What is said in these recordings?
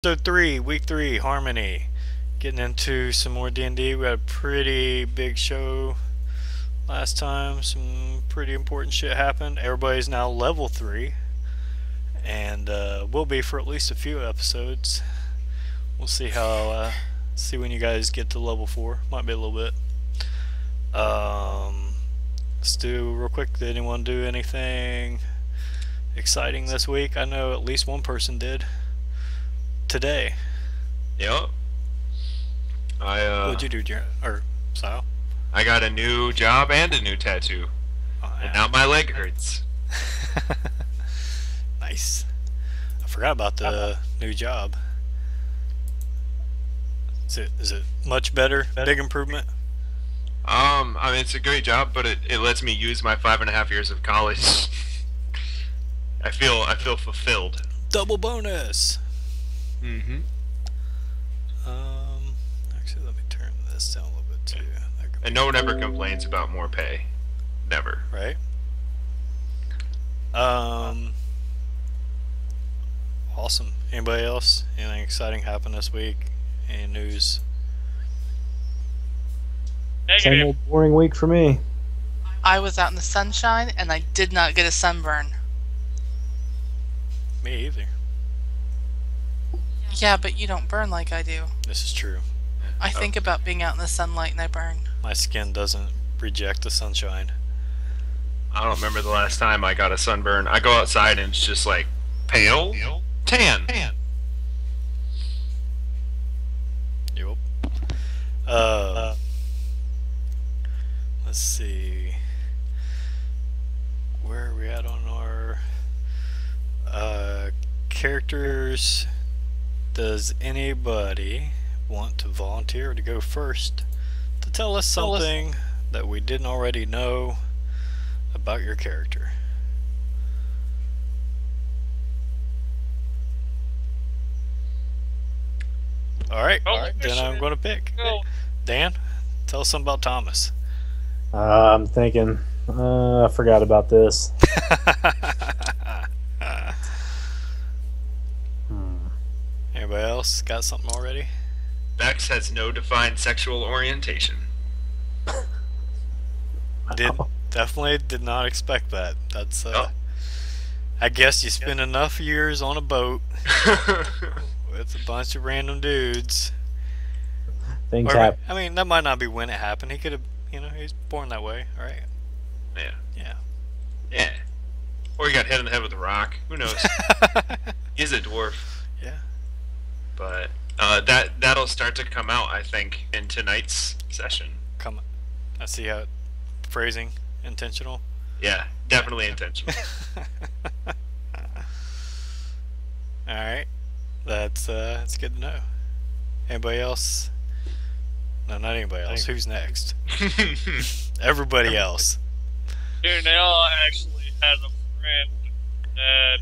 Episode 3, Week 3, Harmony. Getting into some more D&D. We had a pretty big show last time. Some pretty important shit happened. Everybody's now level 3. And will be for at least a few episodes. We'll see how, see when you guys get to level 4. Might be a little bit. Let's do real quick. Did anyone do anything exciting this week? I know at least one person did. Today. Yep. What'd you do, Jared? Or Sal? I got a new job and a new tattoo. Oh, yeah. And now my leg hurts. Nice. I forgot about the new job. Is it much better? Big improvement? I mean, it's a great job, but it lets me use my 5.5 years of college. I feel fulfilled. Double bonus. Mm-hmm. Actually, let me turn this down a little bit too. And no one ever complains about more pay. Never. Right. Awesome. Anybody else? Anything exciting happened this week? Any news? Same old boring week for me. I was out in the sunshine and I did not get a sunburn. Me either. Yeah, but you don't burn like I do. This is true. I think about being out in the sunlight and I burn. My skin doesn't reject the sunshine. I don't remember the last time I got a sunburn. I go outside and it's just like pale, tan. Yup. Let's see. Where are we at on our characters? Does anybody want to volunteer to go first to tell us something that we didn't already know about your character? Alright, then I'm going to pick. Dan, tell us something about Thomas. I'm thinking, I forgot about this. Anybody else got something already? Bex has no defined sexual orientation. Definitely did not expect that. That's I guess you spend enough years on a boat with a bunch of random dudes. Things happen. I mean, that might not be when it happened. He could have, he's born that way, right? Yeah. Or he got hit in the head with a rock. Who knows? He's a dwarf. Yeah. But that'll start to come out, I think, in tonight's session. I see how phrasing intentional. Yeah, definitely intentional. All right, that's good to know. Anybody else? No, not anybody else. Who's next? Everybody else. Tirnel actually has a friend that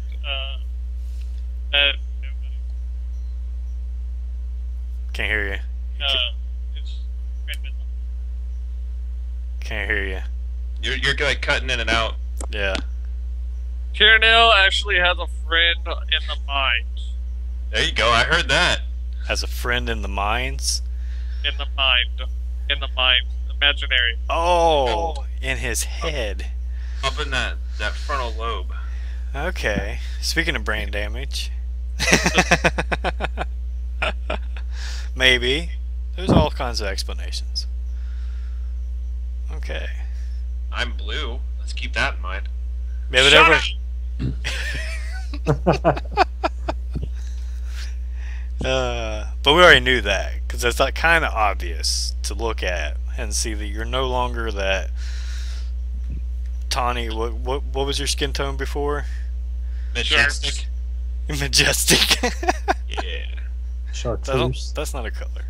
Can't hear you. it's Can't hear you. You're like cutting in and out. Yeah. Tirnel actually has a friend in the mines. There you go. I heard that. Has a friend in the mines. In the mind, imaginary. Oh, in his head. Up in that frontal lobe. Okay. Speaking of brain damage. Maybe. There's all kinds of explanations. Okay. I'm blue. Let's keep that in mind. Yeah, but we already knew that, because it's like kind of obvious to look at and see that you're no longer that tawny. What was your skin tone before? Majestic. Majestic. Yeah. Chartreuse. That's not a color.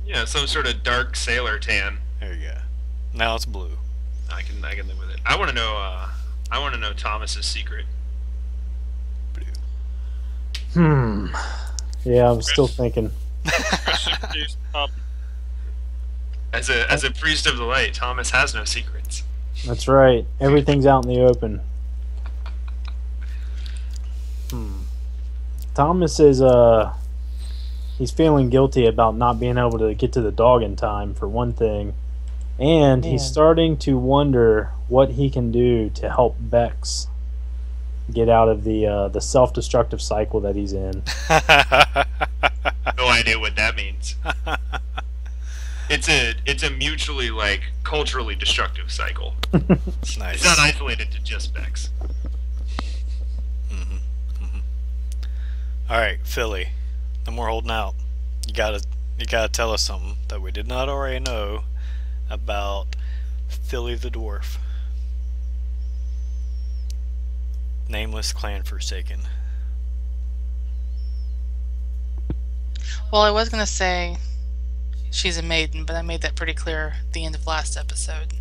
Yeah, some sort of dark sailor tan. There you go. Now it's blue. I can live with it. I want to know Thomas's secret. Blue. Yeah, I'm still thinking. As a priest of the light, Thomas has no secrets. That's right. Everything's out in the open. Thomas is he's feeling guilty about not being able to get to the dog in time for one thing, and he's starting to wonder what he can do to help Bex get out of the self-destructive cycle that he's in. No idea what that means. It's a mutually culturally destructive cycle. Nice. It's not isolated to just Bex. All right, Philly. No more holding out. You gotta tell us something that we did not already know about Philly the dwarf. Nameless clan forsaken. Well, I was going to say she's a maiden, but I made that pretty clear at the end of last episode.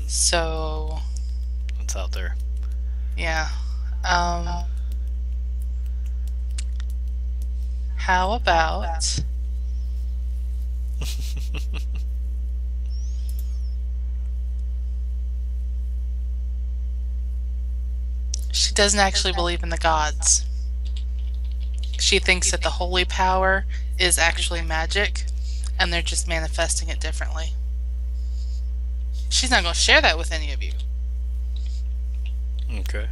So, It's out there. yeah. How about she doesn't actually believe in the gods. She thinks that the holy power is actually magic, and they're just manifesting it differently. She's not going to share that with any of you, Okay.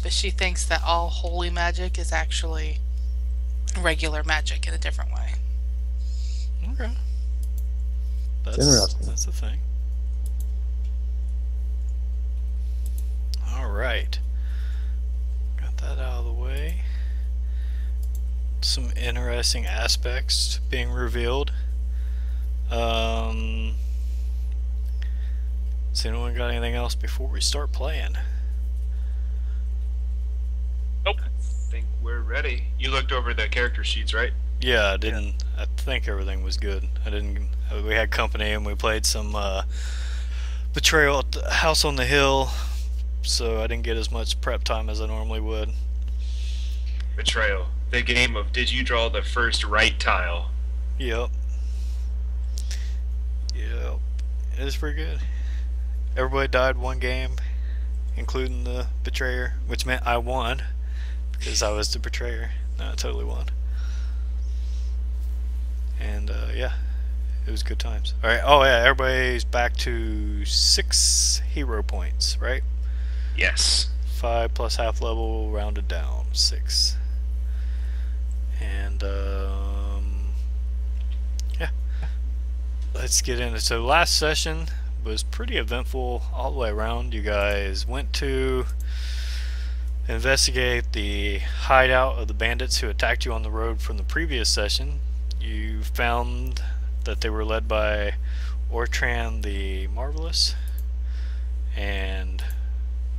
but she thinks that all holy magic is actually regular magic in a different way. Okay. That's interesting. That's the thing. All right. Got that out of the way. Some interesting aspects being revealed. Has anyone got anything else before we start playing? Nope. I think we're ready. You looked over the character sheets, right? Yeah, I didn't. I think everything was good. I didn't. We had company and we played some Betrayal at the House on the Hill, so I didn't get as much prep time as I normally would. Betrayal. The game of did you draw the first right tile? Yep. Yep. It was pretty good. Everybody died one game, including the betrayer, which meant I won because I was the betrayer. No, I totally won. And yeah, it was good times. All right. Oh yeah, everybody's back to 6 hero points, right? Yes. 5 plus half level rounded down 6. And yeah, let's get into. So last session was pretty eventful all the way around. You guys went to investigate the hideout of the bandits who attacked you on the road from the previous session. You found that they were led by Ortran the Marvelous and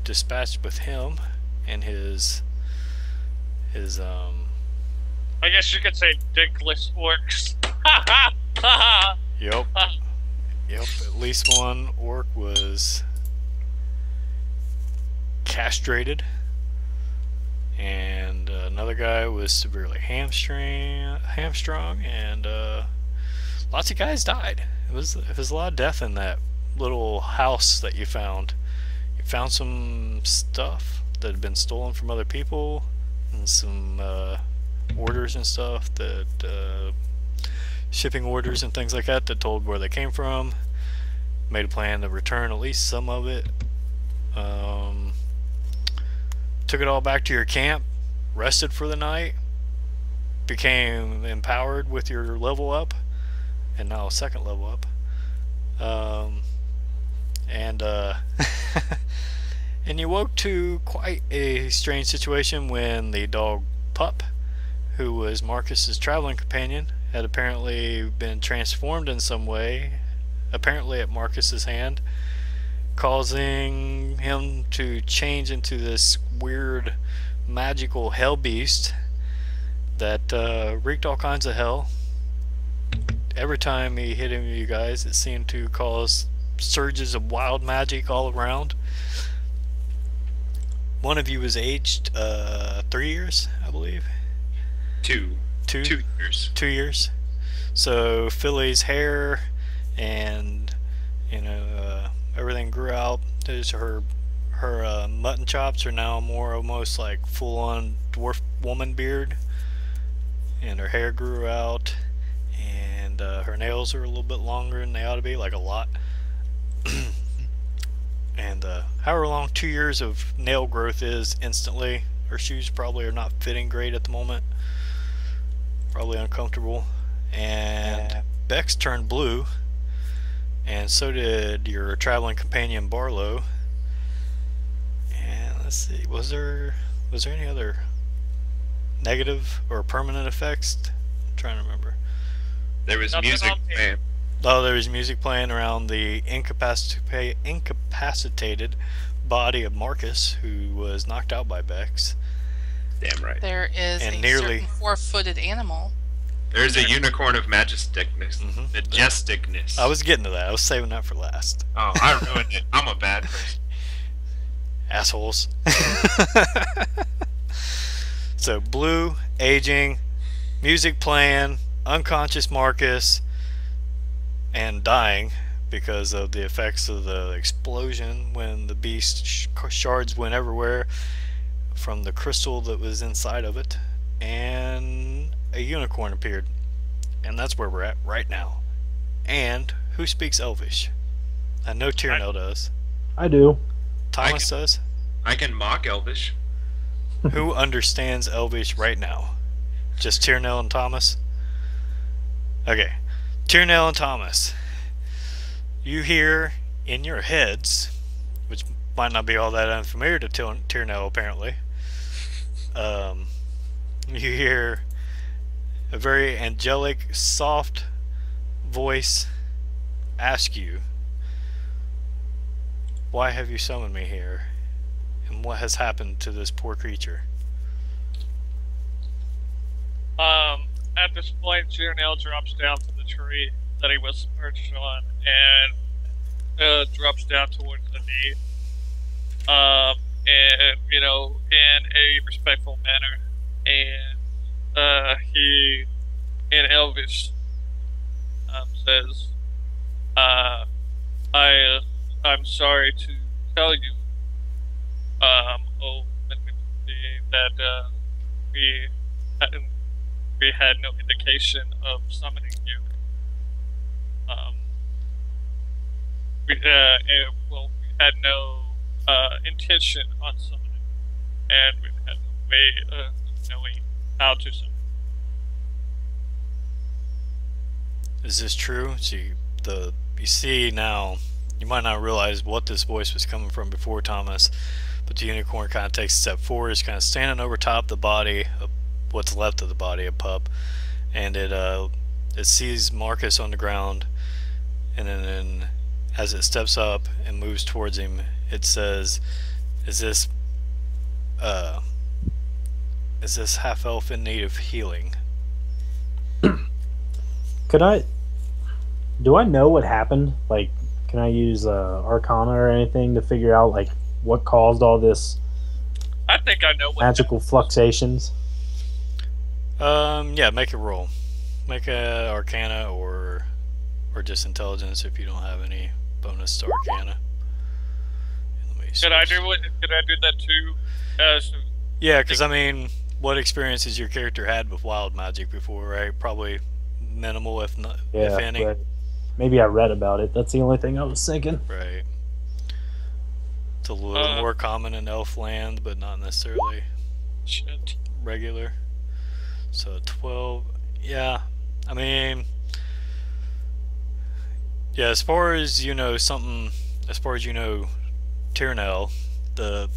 dispatched with him and his I guess you could say dickless orcs. Yep. Yep, at least one orc was castrated, and another guy was severely hamstrung, and lots of guys died. It was a lot of death in that little house that you found. You found some stuff that had been stolen from other people, and some orders and stuff that shipping orders and things like that told where they came from. Made a plan to return at least some of it. Took it all back to your camp, rested for the night, became empowered with your level up, and now a second level up. And and you woke to quite a strange situation when the dog Pup, who was Marcus's traveling companion, had apparently been transformed in some way, apparently at Marcus's hand, causing him to change into this weird magical hell beast that wreaked all kinds of hell. Every time he hit you guys, it seemed to cause surges of wild magic all around. One of you was aged 3 years, I believe. 2 years. 2 years. So Philly's hair and everything grew out. Her her mutton chops are now more almost like full-on dwarf woman beard, and her hair grew out, and her nails are a little bit longer than they ought to be, like a lot. And however long 2 years of nail growth is instantly, her shoes probably are not fitting great at the moment. Probably uncomfortable. And Yeah. Bex turned blue, and so did your traveling companion Barlow. And let's see, was there any other negative or permanent effects? I'm trying to remember. There was Nothing music on me. playing. Oh, there was music playing around the incapacitated body of Marcus, who was knocked out by Bex. Damn right. There is And a nearly- certain four-footed animal. There's a unicorn of majesticness. Mhm. Majesticness. I was getting to that. I was saving that for last. Oh, I ruined it. I'm a bad person. Assholes. So, blue, aging, music playing, unconscious Marcus, and dying because of the effects of the explosion when the beast shards went everywhere from the crystal that was inside of it, and a unicorn appeared. And that's where we're at right now. And who speaks Elvish? I know Tirnel does. I do. Thomas does. I can mock Elvish. Who understands Elvish right now? Just Tirnel and Thomas? Okay. Tirnel and Thomas. You hear in your heads, which might not be all that unfamiliar to Tirnel apparently, you hear a very angelic, soft voice ask you, "Why have you summoned me here? And what has happened to this poor creature?" At this point, Tirnel drops down from the tree that he was perched on and drops down towards the knee. And, you know, in a respectful manner. And he, in Elvish, says, I'm sorry to tell you, that we had no indication of summoning you. We had no intention on summoning, and we had no way of knowing how to summon. Is this true? See, you see now, you might not realize what this voice was coming from before, Thomas, but the unicorn kind of takes a step forward. It's kind of standing over top the body of what's left of the body of Pup, and it sees Marcus on the ground, and then as it steps up and moves towards him, it says, is this half-elf in need of healing?" Do I know what happened? Like, can I use Arcana or anything to figure out like what caused all this I think I know what magical fluctuations? Yeah, make a roll. Make a Arcana or just Intelligence if you don't have any bonus to Arcana. Let me Could I switch. do that too? Yeah, because I mean, what experiences your character had with wild magic before, right? Probably minimal, if not, if Yeah, any. right. Maybe I read about it. That's the only thing I was thinking. Right. It's a little more common in elf land, but not necessarily Shit. regular. So 12, yeah. I mean, yeah. As far as you know, Tirnel, the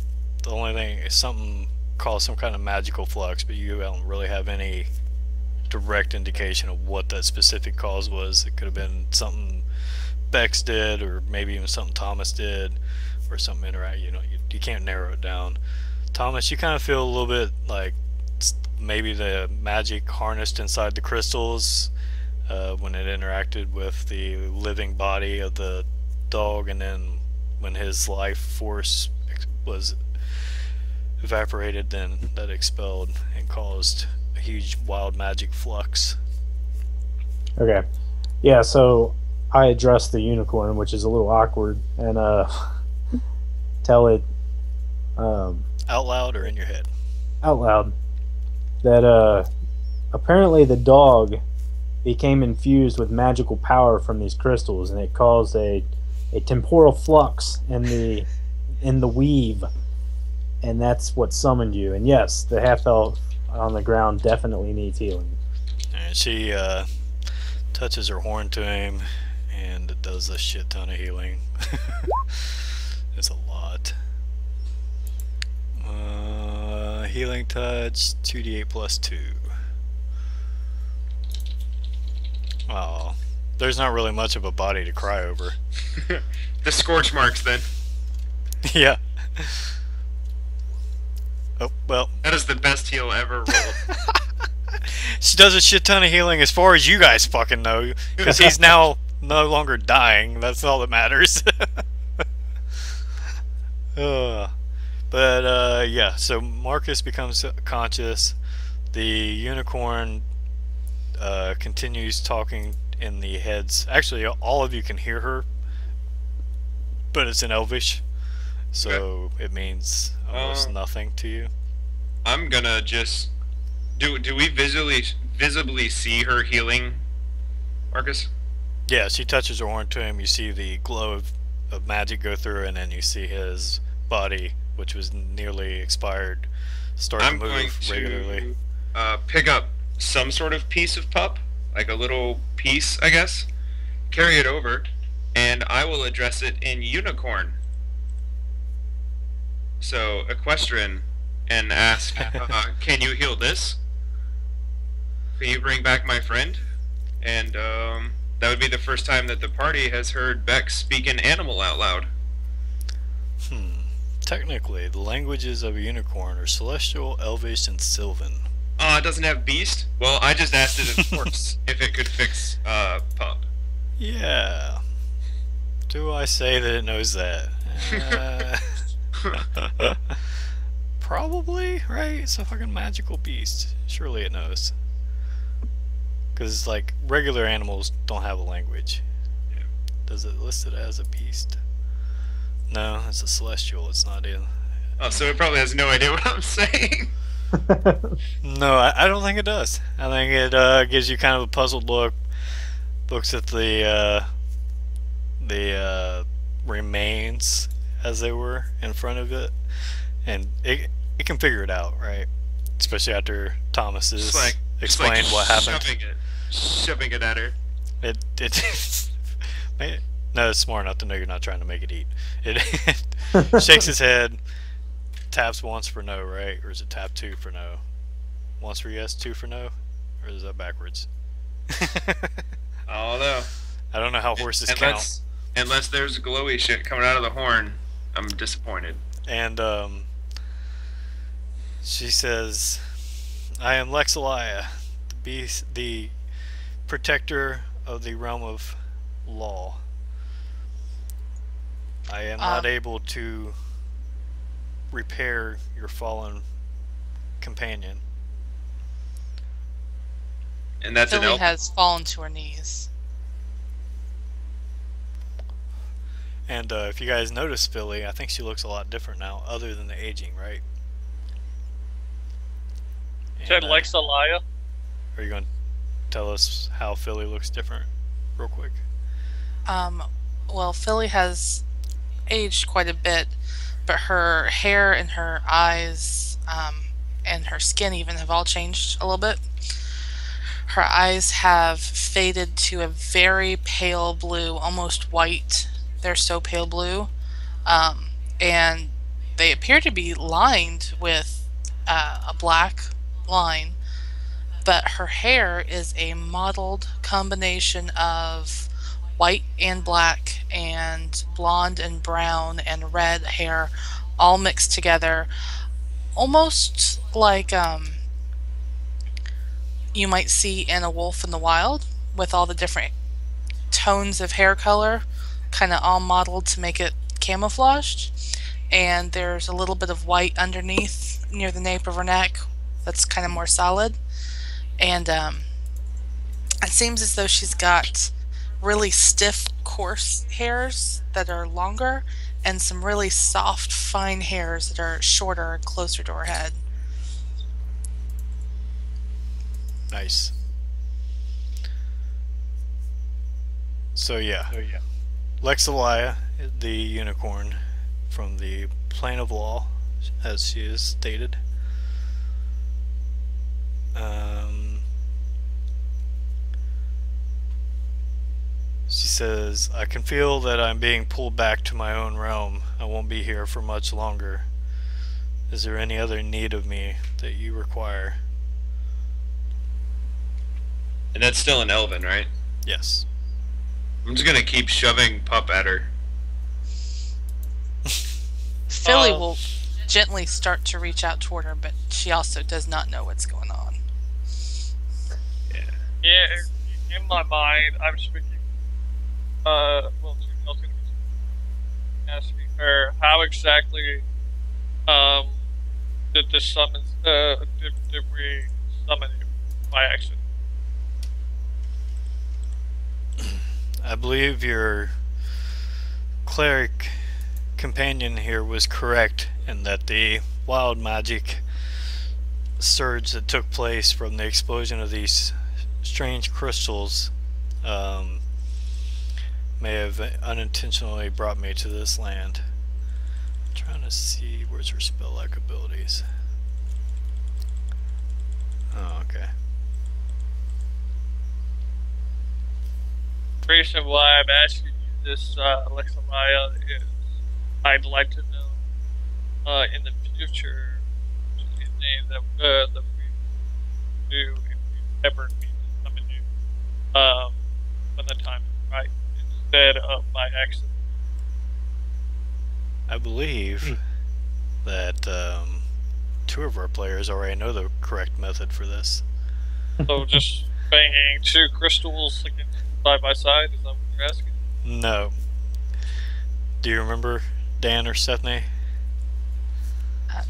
only thing is something caused some kind of magical flux, but you don't really have any direct indication of what that specific cause was. It could have been something Bex did, or maybe even something Thomas did, or something interact. You can't narrow it down. Thomas, you kind of feel a little bit like maybe the magic harnessed inside the crystals when it interacted with the living body of the dog, and then when his life force was evaporated, then that expelled and caused a huge wild magic flux. Okay. Yeah, so I address the unicorn, which is a little awkward, and tell it Out loud or in your head? out loud, that apparently the dog became infused with magical power from these crystals, and it caused a temporal flux in the weave, and that's what summoned you. And yes, the half elf on the ground definitely needs healing. And she touches her horn to him, and it does a shit ton of healing. It's a lot. Healing touch, 2d8 plus 2. Oh, there's not really much of a body to cry over. The scorch marks, then. Yeah. Oh, well. That is the best heal ever rolled. She does a shit ton of healing as far as you guys fucking know, because he's now no longer dying. That's all that matters. Yeah, so Marcus becomes conscious. The unicorn continues talking in the heads. Actually, all of you can hear her, but it's in Elvish, so it means almost nothing to you. I'm gonna just... Do we visibly see her healing, Marcus? Yeah, she touches her horn to him. You see the glow of magic go through, and then you see his body, which was nearly expired, start to move regularly. Pick up some sort of piece of pup, like a little piece, I guess, carry it over, and I will address it in unicorn. So, equestrian, and ask, can you heal this? Can you bring back my friend? And that would be the first time that the party has heard Bex speak an animal out loud. Technically, the languages of a unicorn are Celestial, Elvish, and Sylvan. Oh, it doesn't have beast? Well, I just asked it, of course, if it could fix pup. Yeah. Do I say that it knows that? Probably, right? It's a fucking magical beast. Surely it knows. Because, like, regular animals don't have a language. Yeah. Does it list it as a beast? No, it's a celestial. It's not in. Oh, so it probably has no idea what I'm saying. No, I don't think it does. I think it gives you kind of a puzzled look. Looks at the remains as they were in front of it, and it can figure it out, right? Especially after Thomas's explained what happened. Shoving it at her. No, it's smart enough to know you're not trying to make it eat. It shakes his head, taps once for no, right? Or is it tap 2 for no? Once for yes, 2 for no? Or is that backwards? I don't know. I don't know how horses count. Unless there's glowy shit coming out of the horn, I'm disappointed. And she says, I am Lexilia, the protector of the realm of law. I am not able to repair your fallen companion. And that's an Billy elf? has fallen to her knees. And if you guys notice Philly, I think she looks a lot different now, other than the aging, right? Said Lexilia. Are you going to tell us how Philly looks different, real quick? Well, Philly has aged quite a bit, but her hair and her eyes, and her skin even have all changed a little bit. Her eyes have faded to a very pale blue, almost white. They're so pale blue. And they appear to be lined with a black line, but her hair is a mottled combination of white and black and blonde and brown and red hair all mixed together, almost like you might see in a wolf in the wild, with all the different tones of hair color kind of all modeled to make it camouflaged. And there's a little bit of white underneath near the nape of her neck that's kind of more solid. And it seems as though she's got really stiff, coarse hairs that are longer, and some really soft, fine hairs that are shorter and closer to her head. Nice. So yeah, Lexalia, the unicorn from the plane of law, as she is stated. She says, I can feel that I'm being pulled back to my own realm. I won't be here for much longer. Is there any other need of me that you require? And that's still an Elven, right? Yes. I'm just gonna keep shoving Pup at her. Philly will gently start to reach out toward her, but she also does not know what's going on. Yeah, in my mind, I'm speaking. Well, Tirnel's gonna be asking her how exactly did the summons did we summon you by accident? I believe your cleric companion here was correct in that the wild magic surge that took place from the explosion of these strange crystals may have unintentionally brought me to this land. I'm trying to see where's her spell-like abilities. Oh, okay. The reason why I'm asking you this, Alexamaya, is I'd like to know in the future anything that we do if we ever need to summon you when the time is right, instead of by accident. I believe that two of our players already know the correct method for this. So just banging two crystals against side by side, is that what you're asking? No. Do you remember Dan or Stephanie?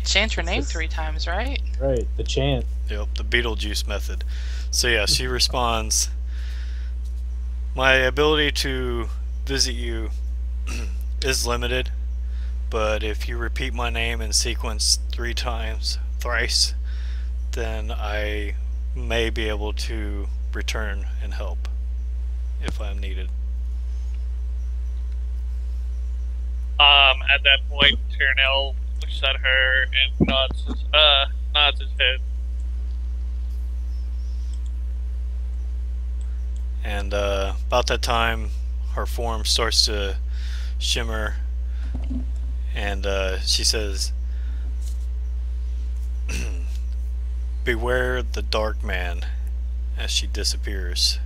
Chant her name 3 times, right? Right, the chant. Yep, the Beetlejuice method. So yeah, she responds, my ability to visit you is limited, but if you repeat my name in sequence 3 times, thrice, then I may be able to return and help if I'm needed. At that point, Tirnel looks at her and nods his head. And about that time, her form starts to shimmer, and she says, beware the dark man, as she disappears.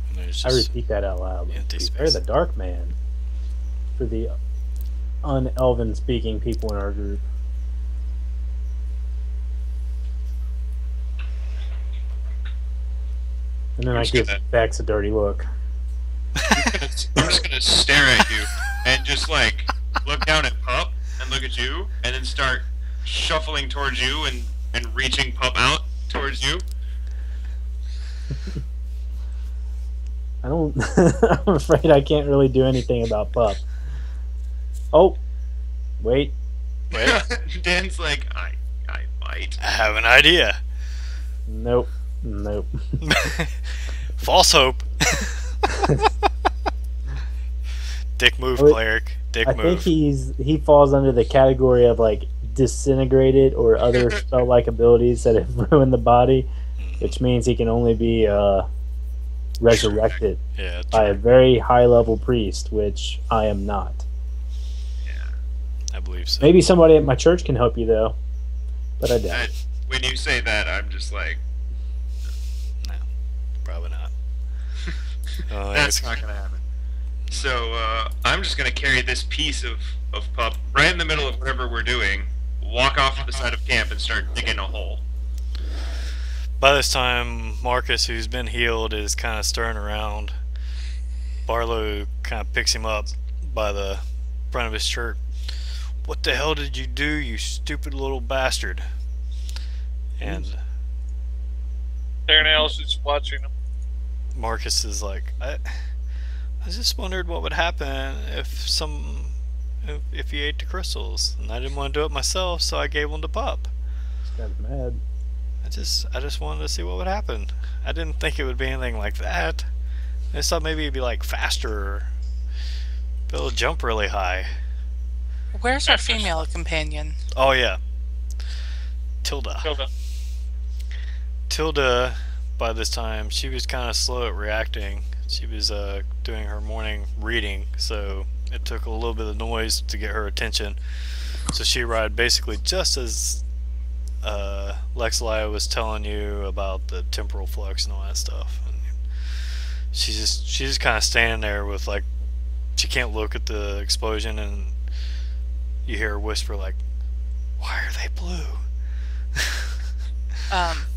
And there's I just repeat that out loud. empty Beware space. the dark man. For the un-Elven speaking people in our group. And then I give Bex a dirty look. I'm just gonna stare at you and just like look down at Pup and look at you and then start shuffling towards you and reaching Pup out towards you. I don't. I'm afraid I can't really do anything about Pup. Oh, wait. Dan's like, I might. I have an idea. Nope. Nope. False hope. Dick move, Well, cleric. Dick I move. think he falls under the category of like disintegrated or other spell-like abilities that have ruined the body, which means he can only be resurrected Yeah, by a very high-level priest, which I am not. I believe so. Maybe somebody at my church can help you though, but I doubt it. When you say that, I'm just like, No, probably not. that's not gonna happen. So I'm just gonna carry this piece of Pup right in the middle of whatever we're doing, walk off to the side of camp and start digging a hole. By this time, Marcus, who's been healed, is kind of stirring around. Barlow kind of picks him up by the front of his shirt. What the hell did you do, you stupid little bastard? And Tirnel's just watching him. Marcus is like, I I just wondered what would happen if he ate the crystals, and I didn't want to do it myself, so I gave one to Pup. This guy's mad. I just wanted to see what would happen. I didn't think it would be anything like that. I just thought maybe it'd be like faster, or be able to jump really high. Where's our female companion? Oh yeah, Tilda. Tilda. Tilda, by this time, she was kind of slow at reacting. She was doing her morning reading, so it took a little bit of noise to get her attention. So she arrived basically just as Lexlia was telling you about the temporal flux and all that stuff. And she's just kind of standing there with, like, she can't look at the explosion, and you hear her whisper like, "Why are they blue?"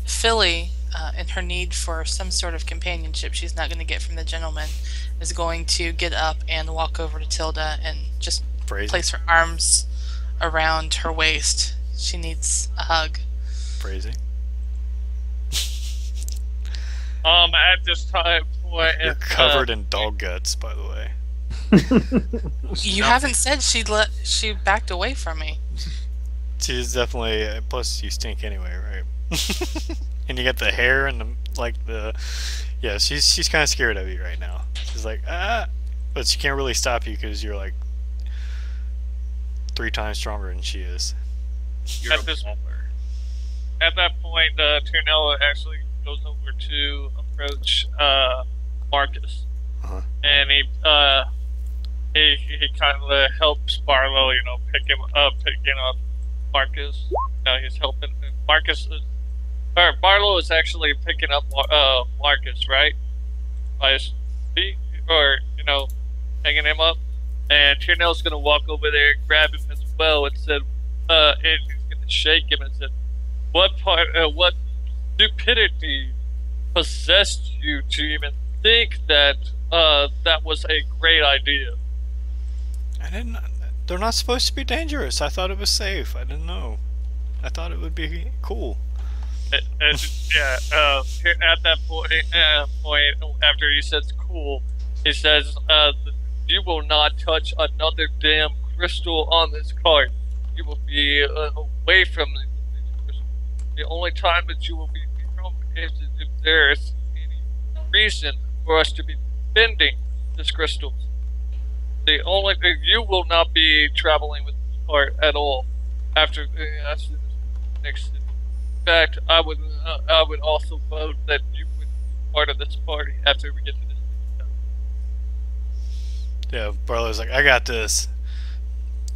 Philly, in her need for some sort of companionship she's not going to get from the gentleman, is going to get up and walk over to Tilda and just Phrasing. place her arms around her waist. She needs a hug. Phrasing. At this time point, You're covered in dog guts, by the way. You haven't said she backed away from me. She's definitely. Plus, you stink anyway, right? And you got the hair and yeah. She's kind of scared of you right now. She's like, ah, but she can't really stop you because you're like 3 times stronger than she is. You're At a this- baller. at that point, Tirnel actually goes over to approach Marcus, Uh-huh. and he kind of helps Barlow, picking up Marcus. He's helping Marcus. Or Barlow is actually picking up Marcus, right? By his feet, or hanging him up. And Tirnel's gonna walk over there and grab him as well, and said, and he's gonna shake him and said, what stupidity possessed you to even think that that was a great idea? I didn't. They're not supposed to be dangerous. I thought it was safe. I didn't know. I thought it would be cool. Yeah. At that point, after he says "cool," he says, "You will not touch another damn crystal on this cart. You will be away from the crystal. The only time that you will be from is if there is any reason for us to be defending this crystal. The only thing, you will not be traveling with this cart at all. After this next." In fact, I would also vote that you would be part of this party after we get to this. Yeah, Barlow's like, I got this.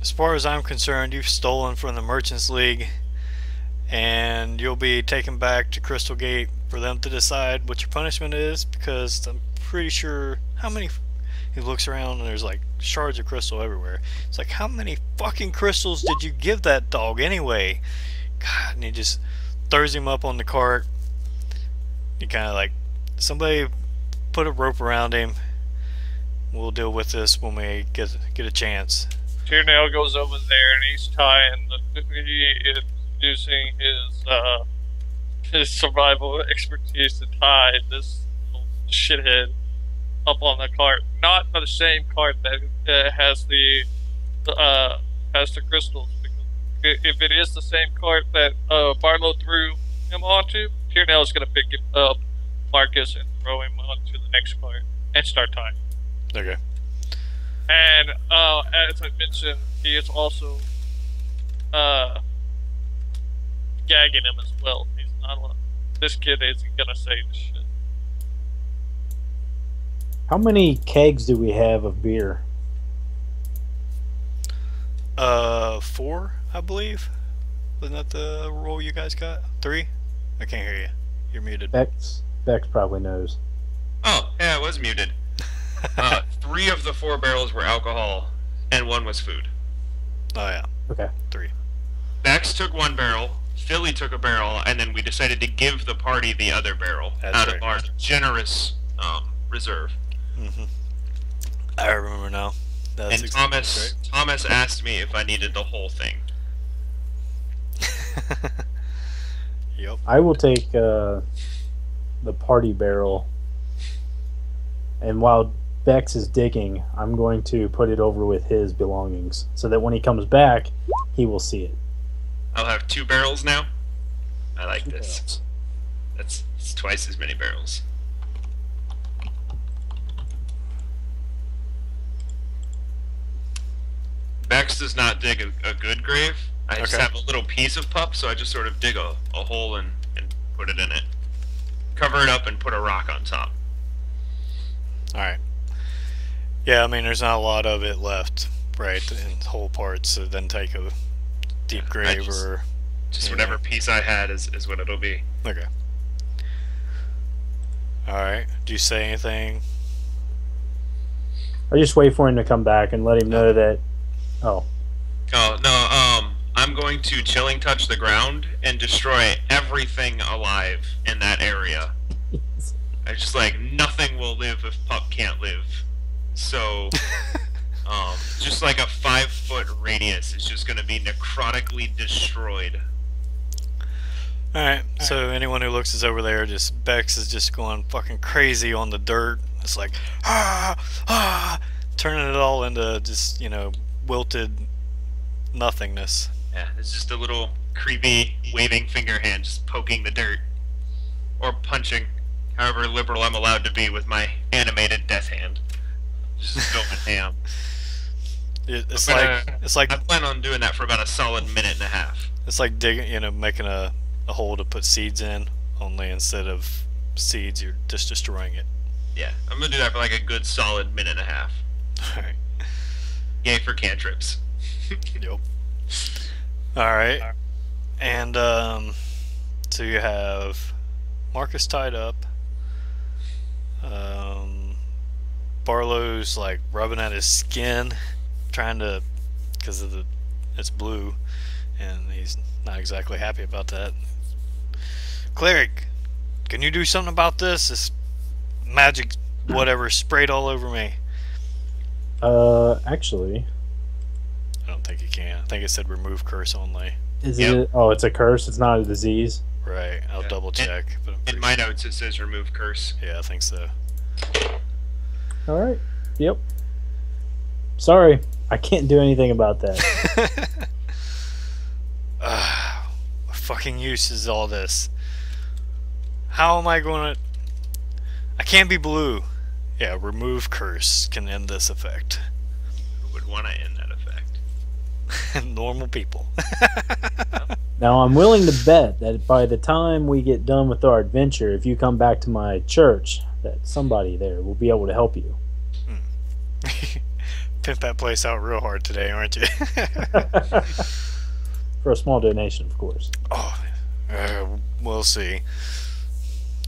As far as I'm concerned, you've stolen from the Merchants League, and you'll be taken back to Crystal Gate for them to decide what your punishment is, because I'm pretty sure he looks around and there's like shards of crystal everywhere. It's like, how many fucking crystals did you give that dog anyway? God, and he just throws him up on the cart. He kind of like, somebody put a rope around him. We'll deal with this when we get a chance. Tirnel goes over there and he's tying. He is using his survival expertise to tie this little shithead up on the cart. Not the same cart that has the crystals. If it is the same cart that Barlow threw him onto, Tirnel is going to pick up Marcus and throw him onto the next cart and start tying. Okay. And as I mentioned, he is also gagging him as well. He's not allowed. This kid isn't going to say this shit. How many kegs do we have of beer? 4, I believe. Wasn't that the roll you guys got? 3? I can't hear you. You're muted. Bex probably knows. Oh, yeah, I was muted. 3 of the 4 barrels were alcohol, and 1 was food. Oh yeah, Okay. 3. Bex took 1 barrel, Philly took a barrel, and then we decided to give the party the other barrel That's out right. of our generous reserve. Mm-hmm. I remember now. That's And Thomas asked me if I needed the whole thing. Yep. I will take the party barrel, and while Bex is digging, I'm going to put it over with his belongings so that when he comes back, he will see it. I'll have 2 barrels now. I like this. Barrels. It's twice as many barrels. Bex does not dig a good grave. I just Okay. have a little piece of pup, so I just sort of dig a hole and put it in it. Cover it up and put a rock on top. Alright. Yeah, I mean, there's not a lot of it left, right, in whole parts, so then take a deep grave just- or... Just you whatever know. piece I had is what it'll be. Okay. Alright, do you say anything? I just wait for him to come back and let him know that. Oh, Oh, no, I'm going to chilling touch the ground and destroy everything alive in that area. I just like, nothing will live if pup can't live. So, just like a 5-foot radius is just gonna be necrotically destroyed. Alright, so anyone who looks is over there, just Bex is just going fucking crazy on the dirt. It's like, turning it all into just, you know, wilted nothingness. Yeah, it's just a little creepy waving finger hand just poking the dirt. Or punching, however liberal I'm allowed to be with my animated death hand. Just going ham. It's But, like it's like I plan on doing that for about a solid minute and a half. it's like digging, you know, making a hole to put seeds in. Only instead of seeds, you're just destroying it. Yeah, I'm gonna do that for like a good solid minute and a half. Alright. Yay for cantrips. Yep. Alright. And so you have Marcus tied up. Barlow's like rubbing at his skin, trying to, because of the, it's blue, and he's not exactly happy about that. Cleric, can you do something about this? This magic, whatever, sprayed all over me. Actually, I don't think you can. I think it said remove curse only. is Yep. it? Oh, it's a curse. It's not a disease. Right. I'll Yeah. double check. But I'm In pretty my notes it says remove curse. yeah, I think so. All right. Yep. Sorry, I can't do anything about that. What fucking use is all this? How am I going to... I can't be blue. Yeah, remove curse can end this effect. Who would want to end that effect? Normal people. Now, I'm willing to bet that by the time we get done with our adventure, if you come back to my church, that somebody there will be able to help you. Pimp that place out real hard today, aren't you? For a small donation, of course. Oh, we'll see.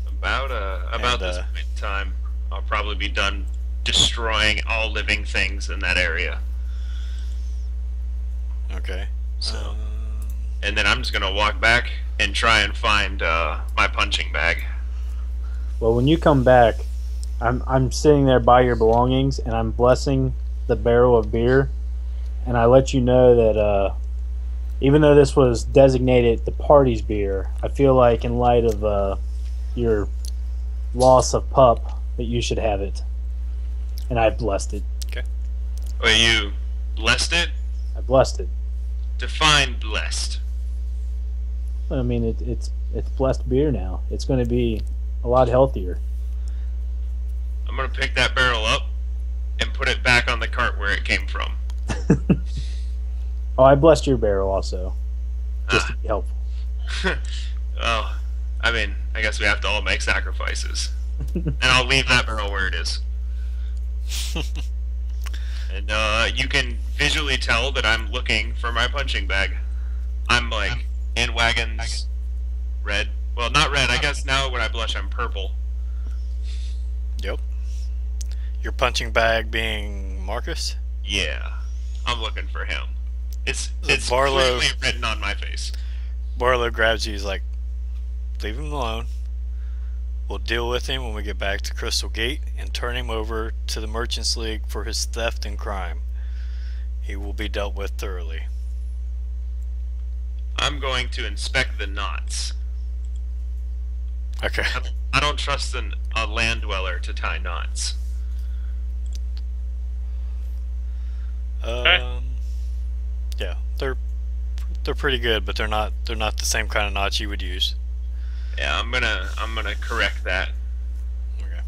About And, this point in time, I'll probably be done destroying all living things in that area. Okay. So, and then I'm just gonna walk back and try and find my punching bag. Well, when you come back, I'm sitting there by your belongings, and I'm blessing the barrel of beer, and I let you know that even though this was designated the party's beer, I feel like in light of your loss of pup, that you should have it, and I've blessed it. Wait, you blessed it? I blessed it. Define blessed. I mean, it's blessed beer now. It's going to be a lot healthier. I'm gonna pick that barrel up and put it back on the cart where it came from. Oh, I blessed your barrel also, just to be helpful. Well, I mean, I guess we have to all make sacrifices. And I'll leave that barrel where it is. And you can visually tell that I'm looking for my punching bag. I'm like in wagons, red. Well, not red. I guess now when I blush, I'm purple. Yep. Your punching bag being Marcus? Yeah, I'm looking for him. It's Barlow. clearly written on my face. Barlow grabs you. He's like, leave him alone. We'll deal with him when we get back to Crystal Gate and turn him over to the Merchants League for his theft and crime. He will be dealt with thoroughly. I'm going to inspect the knots. Okay. I don't trust a land dweller to tie knots. Yeah, they're pretty good, but they're not the same kind of knots you would use. Yeah, I'm gonna correct that. Okay.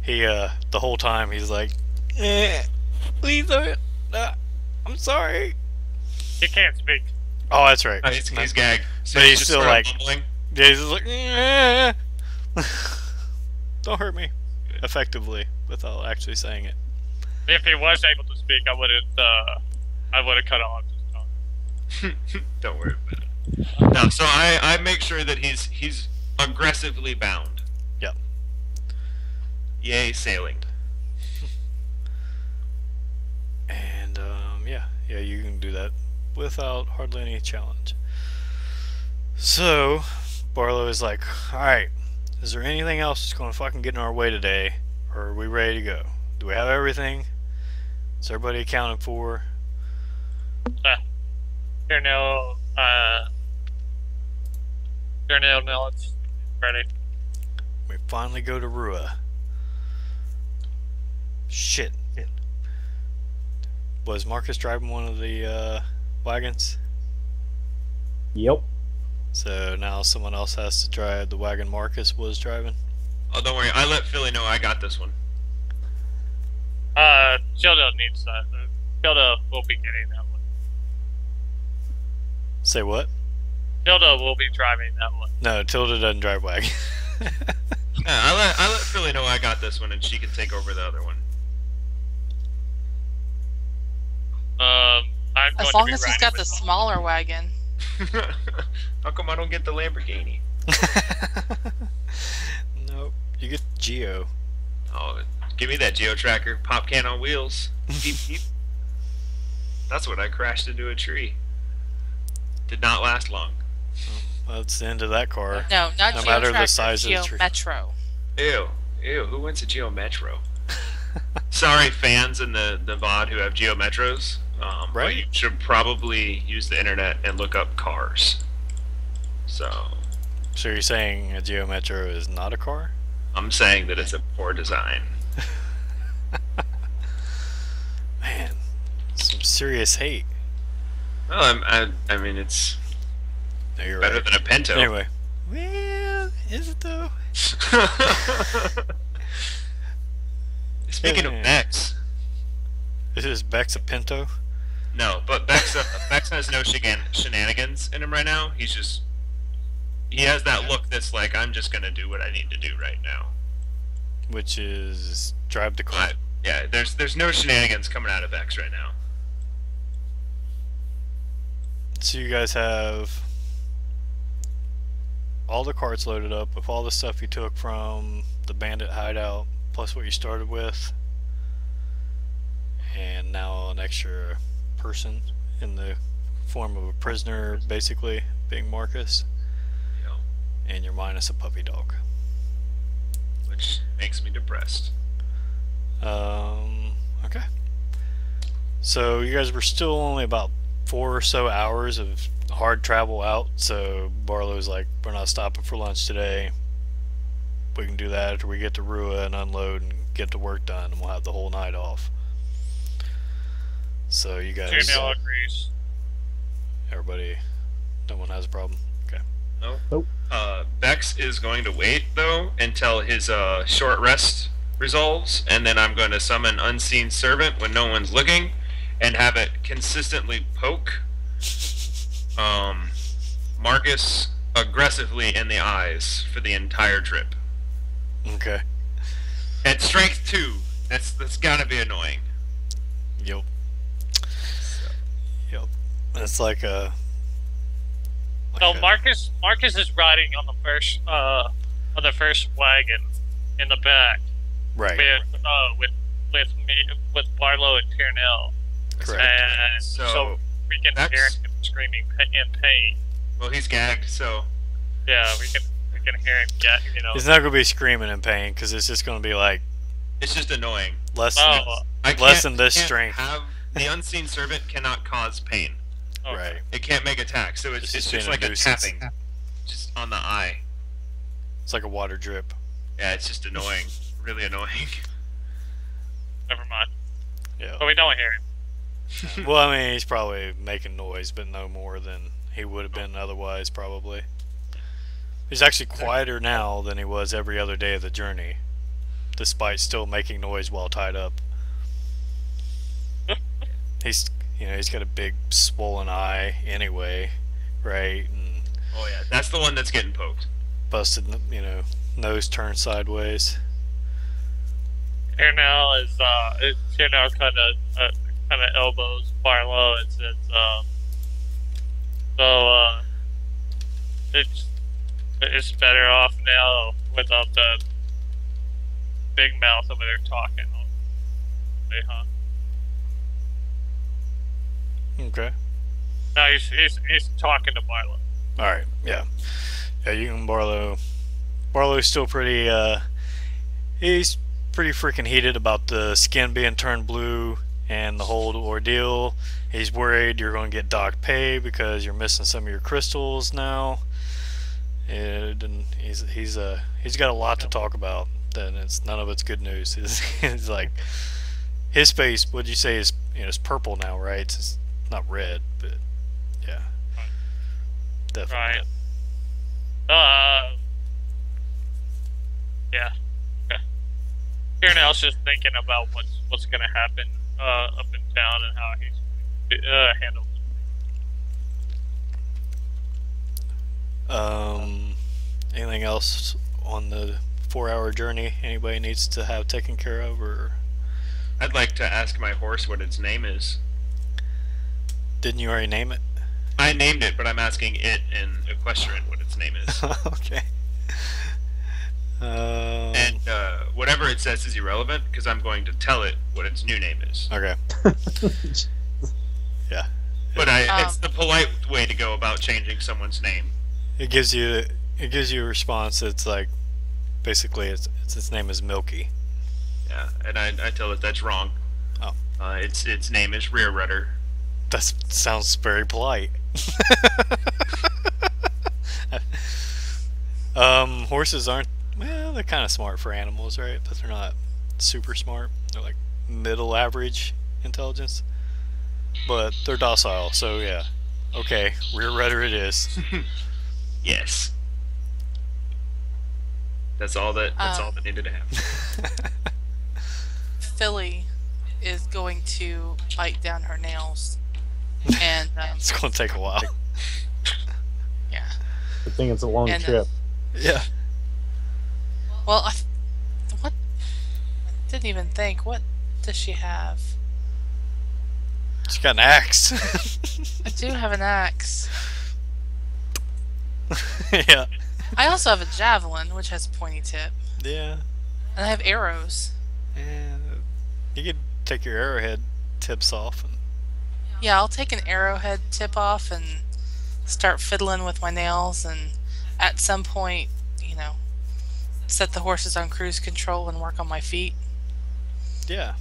He the whole time he's like, please don't. I'm sorry. He can't speak. Oh, that's right. Oh, he's gagged. So But he's just still sort of like, mumbling. yeah, he's just like, don't hurt me, effectively, without actually saying it. If he was able to speak, I wouldn't. I would have cut off his tongue. Don't worry about it. No, so I make sure that he's aggressively bound. Yep. Yay, sailing. And yeah, you can do that without hardly any challenge. So Barlow is like, alright, is there anything else that's going to fucking get in our way today? Or are we ready to go? Do we have everything? Is everybody accounted for? Tirnel, no, it's ready. We finally go to Rua. Shit. Was Marcus driving one of the wagons? Yep. So now someone else has to drive the wagon Marcus was driving? Oh, don't worry. I let Philly know I got this one. Tilda needs that. Tilda will be getting that one. Say what? Tilda will be driving that one. No, Tilda doesn't drive wagon. Yeah, I let Philly know I got this one, and she can take over the other one. I'm As going long to be as he's riding got with the smaller wagon. How come I don't get the Lamborghini? Nope. You get Geo. Oh, give me that Geo Tracker. Pop can on wheels. Beep, beep. That's when I crashed into a tree. Did not last long. Well, that's the end of that car. No, not No Geo matter the Tractor, size of the Geo tree. Metro. Ew. Who went to Geo Metro? Sorry, fans in the VOD who have Geo Metros. But Right. you should probably use the internet and look up cars. So, So you're saying a Geo Metro is not a car? I'm saying that it's a poor design. Man, some serious hate. Well, I mean, it's No, you're better right. than a Pinto. Anyway. Well, is it though? Speaking of Bex, Is Bex a Pinto? no, but Bex has no shenanigans in him right now. He has that look that's like, I'm just gonna do what I need to do right now. Which is drive the car. Yeah, there's no shenanigans coming out of Bex right now. So you guys have all the carts loaded up with all the stuff you took from the bandit hideout, plus what you started with, and now an extra person in the form of a prisoner, basically being Marcus, You know, and you're minus a puppy dog. which makes me depressed. Okay. So you guys were still only about 4 or so hours of hard travel out, so Barlow's like, we're not stopping for lunch today. We can do that after we get to Rua and unload and get the work done, and we'll have the whole night off. So you guys, Tirnel agrees. everybody, no one has a problem? Okay. Nope. Bex is going to wait, though, until his short rest resolves, and then I'm going to summon Unseen Servant when no one's looking, and have it consistently poke Marcus aggressively in the eyes for the entire trip. Okay. At strength 2, that's gotta be annoying. Yep. Yep. It's like a... So Marcus is riding on the first wagon in the back Right. with Barlow and Tirnel, Correct. and So, so we can that's- hear him screaming in pain. Well, he's gagged, so Yeah, we can hear him get, He's not going to be screaming in pain, because it's just going to be like it's just annoying. less Oh, less than this can't strength. The Unseen Servant cannot cause pain. okay. Right. It can't make attacks, so It's it's just just being a like a nuisance. tapping, just on the eye. It's like a water drip. Yeah, it's just annoying, really annoying. Never mind. Yeah. But we don't hear him. Well, I mean, he's probably making noise, but no more than he would have been otherwise, probably. He's actually quieter now than he was every other day of the journey, despite still making noise while tied up. He's, he's got a big swollen eye anyway, right? And Oh yeah, that's the one that's getting poked. busted, nose turned sideways. Tirnel is Tirnel kind of elbows Barlow and says, so it's better off now without the big mouth over there talking. Hey, huh? Okay. No, he's talking to Barlow. All right. Yeah. Yeah. You can Barlow. Barlow's still pretty. He's pretty freaking heated about the skin being turned blue and the whole ordeal. He's worried you're going to get docked pay because you're missing some of your crystals now. And he's got a lot to talk about. Then none of it's good news. He's like, his face. Would you say is it's purple now, right? It's not red, but yeah, definitely. Right. Yeah. Okay. Tirnel's just thinking about what's going to happen up in town and how he's handled it. Anything else on the 4-hour journey anybody needs to have taken care of, or I'd like to ask my horse what its name is. didn't you already name it? I named it, but I'm asking it in equestrian what its name is. Okay. And whatever it says is irrelevant because I'm going to tell it what its new name is. Okay. Yeah. But it's the polite way to go about changing someone's name. It gives you a response that's like, basically its name is Milky. Yeah, and I tell it that's wrong. Oh. Its name is Rear Rudder. That sounds very polite. Horses aren't, well, they're kind of smart for animals, right? But they're not super smart. They're like middle average intelligence. But they're docile, so yeah. Okay, Rear Rudder it is. Yes. That's all that needed to happen. Philly is going to bite down her nails. And It's going to take a while. yeah. I think it's a long And, trip. Yeah. Well, what? I didn't even think. What does she have? She's got an axe. I do have an axe. Yeah. I also have a javelin, which has a pointy tip. Yeah. And I have arrows. And you could take your arrowhead tips off. And Yeah, I'll take an arrowhead tip off and start fiddling with my nails, and at some point, set the horses on cruise control and work on my feet. yeah,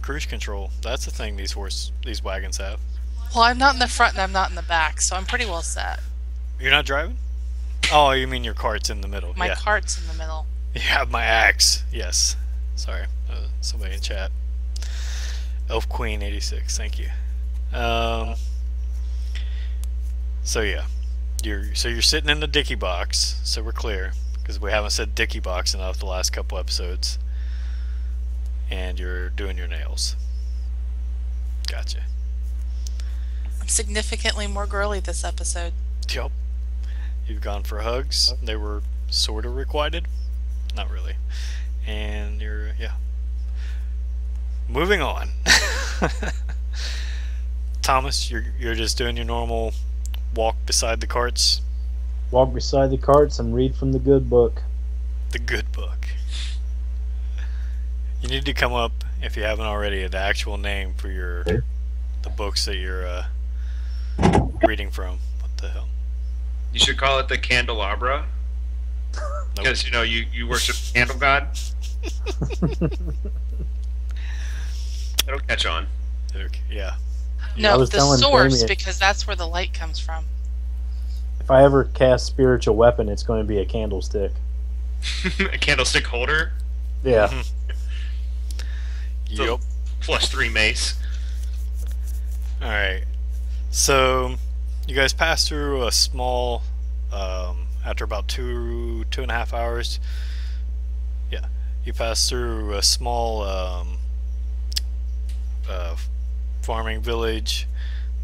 cruise control. That's the thing these wagons have. Well, I'm not in the front and I'm not in the back, so I'm pretty well set. You're not driving? Oh, you mean your cart's in the middle? My Yeah. cart's in the middle. You have my axe. Yes. Sorry. Somebody in chat. Elf Queen 86. Thank you. So yeah, you're sitting in the dicky box. So we're clear because we haven't said dicky box enough the last couple episodes. And you're doing your nails. Gotcha. I'm significantly more girly this episode. Yup. You've gone for hugs. They were sort of requited. Not really. And yeah. Moving on. Thomas, you're just doing your normal walk beside the carts. Walk beside the carts and read from the good book. The good book. You need to come up, if you haven't already, the actual name for the books that you're reading from. What the hell? You should call it the Candelabra. Because, you worship the candle god. It'll catch on. Okay, yeah. I No, was the telling source, Damien- because that's where the light comes from. If I ever cast spiritual weapon, it's going to be a candlestick. A candlestick holder. Yeah. Mhm. So Yep. +3 mace. Alright. So, you guys pass through a small, after about 2.5 hours, yeah, you pass through a small uh, farming village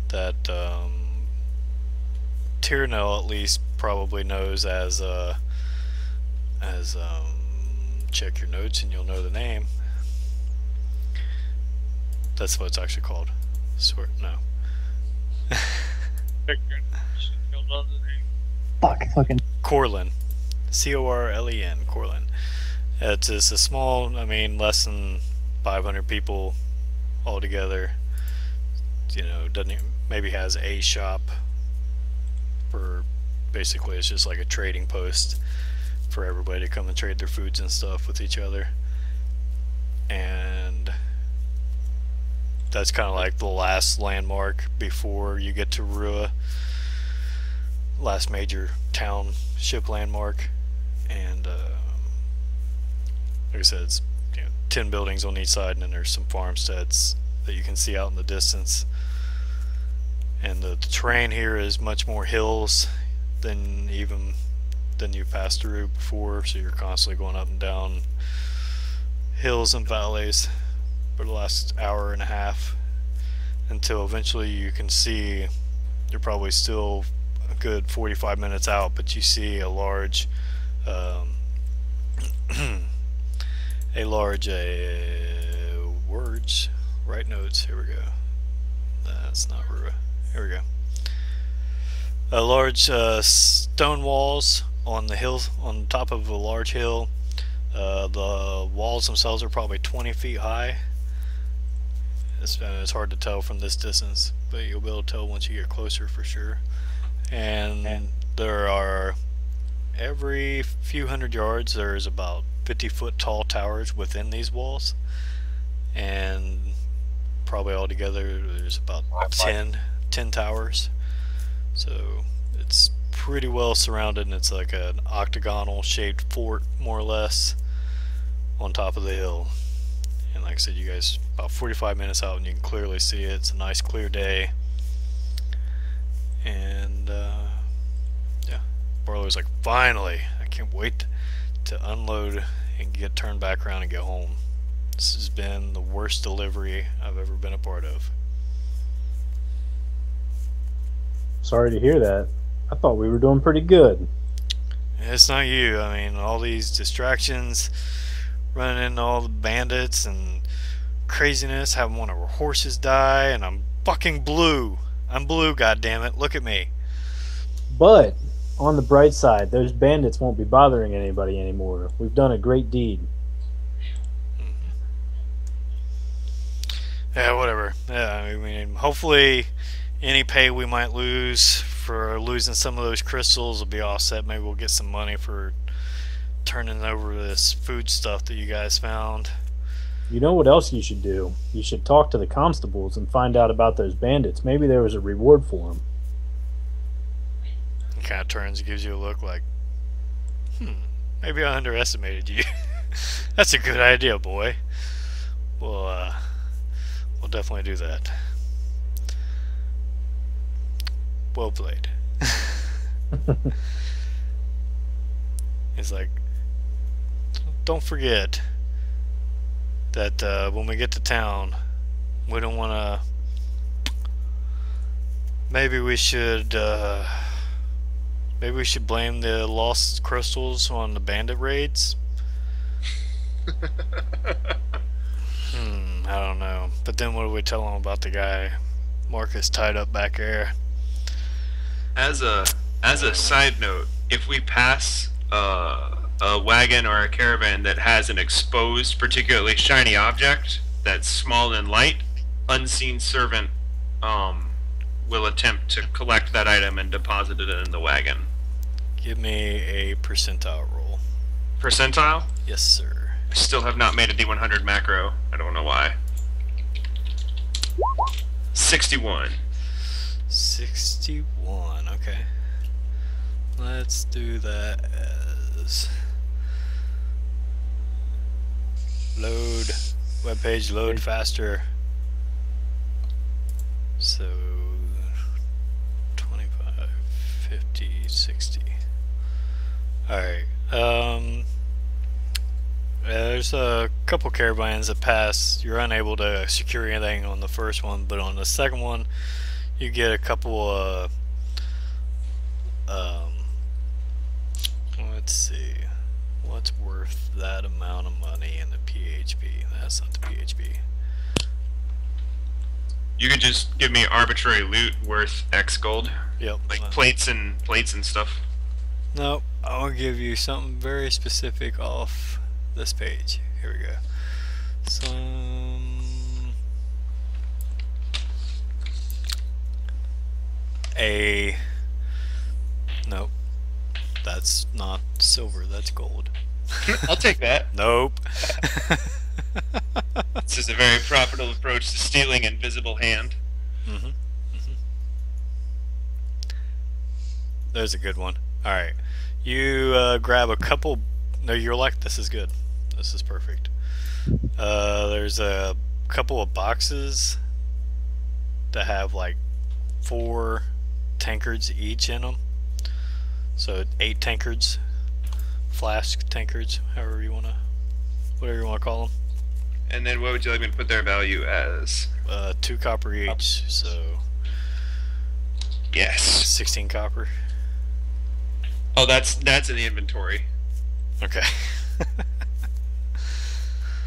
that Tirnel at least probably knows as check your notes and you'll know the name. That's what it's actually called. Swear no. Fucking. Corlin. Corlen. Corlin. It's just a small, I mean, less than 500 people altogether. You know, doesn't even, maybe has a shop for, basically it's just like a trading post for everybody to come and trade their foods and stuff with each other. And that's kind of like the last landmark before you get to Rua. Last major township landmark. And like I said, it's 10 buildings on each side, and then there's some farmsteads that you can see out in the distance. And the terrain here is much more hills than you've passed through before, so you're constantly going up and down hills and valleys for the last hour and a half until eventually you can see, you're probably still a good 45 minutes out, but you see a large words, write notes, here we go, that's not Rua, here we go, a large stone walls on the hill, on top of a large hill. The walls themselves are probably 20 feet high. It's hard to tell from this distance, but you'll be able to tell once you get closer for sure. And there are, every few hundred yards there's about 50-foot tall towers within these walls, and probably altogether there's about 10 towers. So it's pretty well surrounded, and it's like an octagonal shaped fort more or less on top of the hill. And like I said, you guys about 45 minutes out and you can clearly see it. It's a nice clear day. And yeah, Barlow's like, finally, I can't wait to unload and get turned back around and get home. This has been the worst delivery I've ever been a part of. Sorry to hear that. I thought we were doing pretty good. It's not you. I mean, all these distractions, running into all the bandits and craziness, having one of our horses die, and I'm fucking blue. I'm blue, goddammit. Look at me. But on the bright side, those bandits won't be bothering anybody anymore. We've done a great deed. Yeah, whatever. Yeah, I mean, hopefully any pay we might lose for losing some of those crystals will be offset. Maybe we'll get some money for turning over this food stuff that you guys found. You know what else you should do? You should talk to the constables and find out about those bandits. Maybe there was a reward for them. He kind of turns and gives you a look like, maybe I underestimated you. That's a good idea, boy. We'll definitely do that. Well played. It's like, don't forget that when we get to town, we don't want to. Maybe we should blame the lost crystals on the bandit raids. I don't know. But then what do we tell them about the guy Marcus tied up back there? As a side note, if we pass a wagon or a caravan that has an exposed, particularly shiny object that's small and light, unseen servant will attempt to collect that item and deposit it in the wagon. Give me a percentile roll. Percentile? Yes, sir. I still have not made a D100 macro. I don't know why. 61. 61, okay. Let's do that as load, webpage load faster. So Um, there's a couple caravans that pass. You're unable to secure anything on the first one, but on the second one, you get a couple. Um, let's see, what's worth that amount of money in the PHP? That's not the PHP. You could just give me arbitrary loot worth X gold, Yep. like plates and stuff. Nope. I'll give you something very specific off this page. Here we go. Nope. That's not silver. That's gold. I'll take that. Nope. This is a very profitable approach to stealing invisible hand. Mm-hmm. There's a good one. All right. You grab a couple. No, you're like, this is good. This is perfect. There's a couple of boxes that have like 4 tankards each in them. So 8 tankards, flask tankards, however you wanna, whatever you wanna call them. And then what would you like me to put their value as? 2 copper each, so Yes. 16 copper. Oh, that's in the inventory. Okay.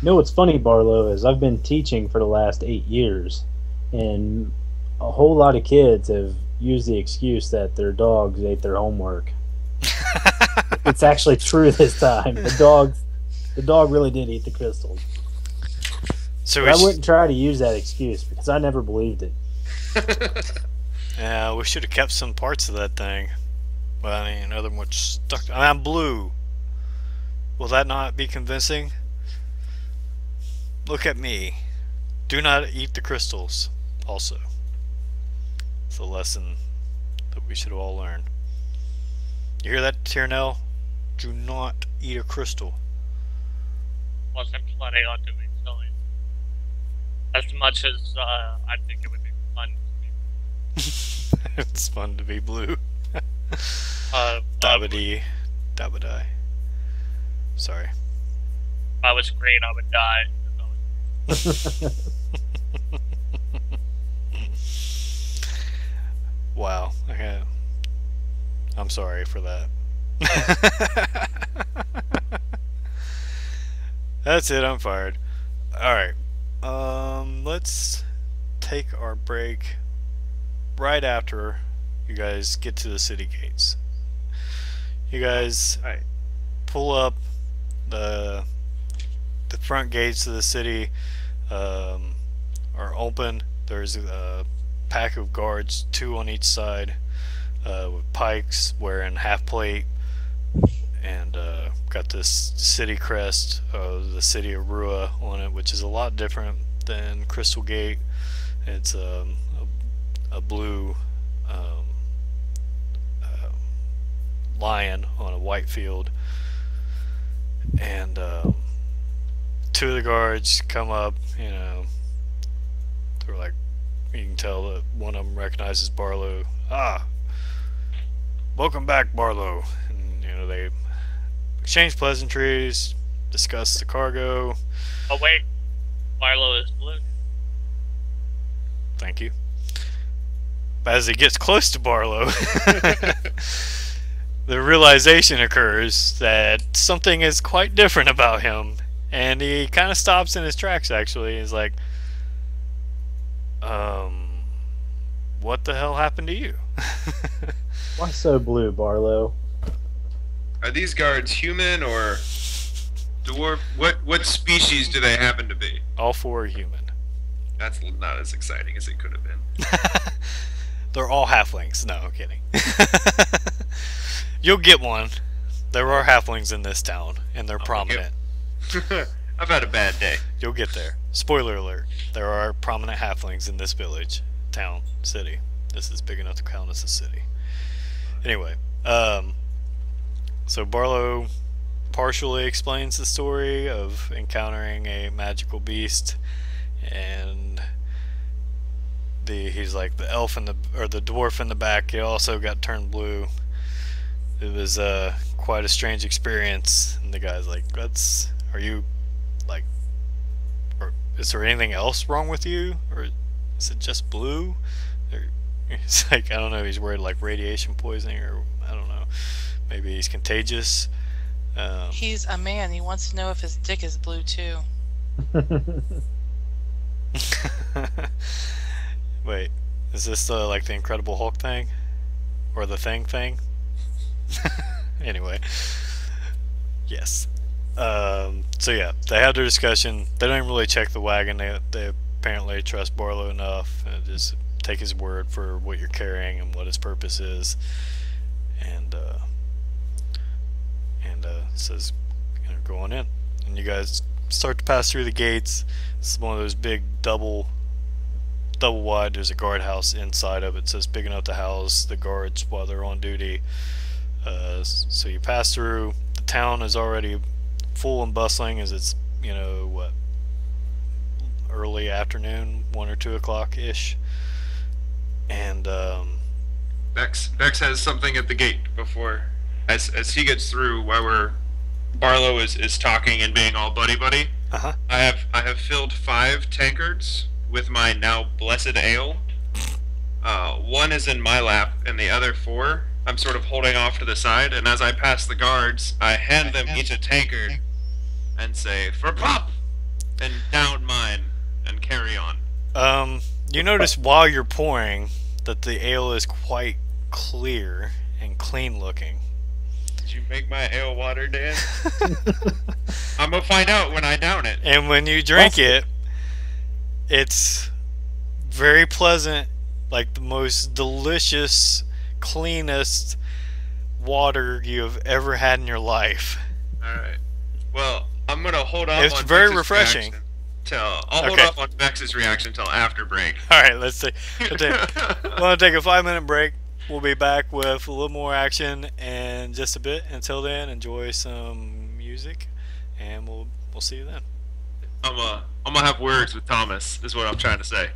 You know what's funny, Barlow, is I've been teaching for the last 8 years, and a whole lot of kids have used the excuse that their dogs ate their homework. It's actually true this time. The dog really did eat the crystals. So But I wouldn't try to use that excuse because I never believed it. yeah, we should have kept some parts of that thing. But I mean, other much stuck. I'm blue. Will that not be convincing? Look at me. Do not eat the crystals. Also, it's a lesson that we should have all learned. You hear that, Tirnel? Do not eat a crystal. Wasn't planning on doing so. As much as I think it would be fun. It's fun to be blue. If Dabadai. Sorry. I was green, I would die. Wow. Okay. I'm sorry for that. That's it. I'm fired. All right. Let's take our break right after you guys get to the city gates. You guys pull up the front gates of the city are open. There's a pack of guards, 2 on each side, with pikes, wearing half plate, and got this city crest of the city of Rua on it, which is a lot different than Crystal Gate. It's a blue lion on a white field, and 2 of the guards come up. You know, they're like, you can tell that one of them recognizes Barlow. Ah, welcome back, Barlow. And you know, they exchange pleasantries, discuss the cargo. Oh wait, Milo is blue. Thank you. But as he gets close to Barlow, the realization occurs that something is quite different about him, and he kind of stops in his tracks. Actually, he's like, what the hell happened to you? Why so blue, Barlow? Are these guards human or dwarf? What species do they happen to be? All 4 are human. That's not as exciting as it could have been. They're all halflings. No, I'm kidding. You'll get one. There are halflings in this town, and they're prominent. I've had a bad day. You'll get there. Spoiler alert. There are prominent halflings in this village, town, city. This is big enough to count as a city. Anyway, so Barlow partially explains the story of encountering a magical beast, and he's like, the elf in the dwarf in the back, he also got turned blue. It was quite a strange experience. And the guy's like, are you, like, or is there anything else wrong with you? Or is it just blue? Or, it's like, I don't know, he's worried like radiation poisoning, or I don't know, maybe he's contagious. He's a man. He wants to know if his dick is blue too. Wait, is this like the Incredible Hulk thing? Or the thing? Anyway. Yes. So yeah, they had their discussion. They don't really check the wagon. They apparently trust Barlow enough and just take his word for what you're carrying and what his purpose is. And says, you know, go on in. And you guys start to pass through the gates. It's one of those big double wide. There's a guardhouse inside of it. It says big enough to house the guards while they're on duty. So you pass through. The town is already full and bustling, as it's, you know, what, early afternoon, 1 or 2 o'clock ish. And Bex has something at the gate before, as he gets through, while Barlow is talking and being all buddy. uh-huh. I have filled 5 tankards with my now blessed ale. 1 is in my lap, and the other 4 I'm sort of holding off to the side. And as I pass the guards, I hand them each a tankard and say, "For pop!" and down mine and carry on. You notice while you're pouring that the ale is quite clear and clean looking. Did you make my ale water, Dan? I'm gonna find out when I down it. And when you drink it, it's very pleasant, like the most delicious, cleanest water you have ever had in your life. Alright. Well, I'm gonna hold off. It's on very Bex's refreshing. reaction I'll hold off on Bex's reaction till after break. Alright, let's see. We'll take a 5-minute break. We'll be back with a little more action in just a bit. Until then, enjoy some music, and we'll see you then. I'm gonna have words with Thomas, is what I'm trying to say.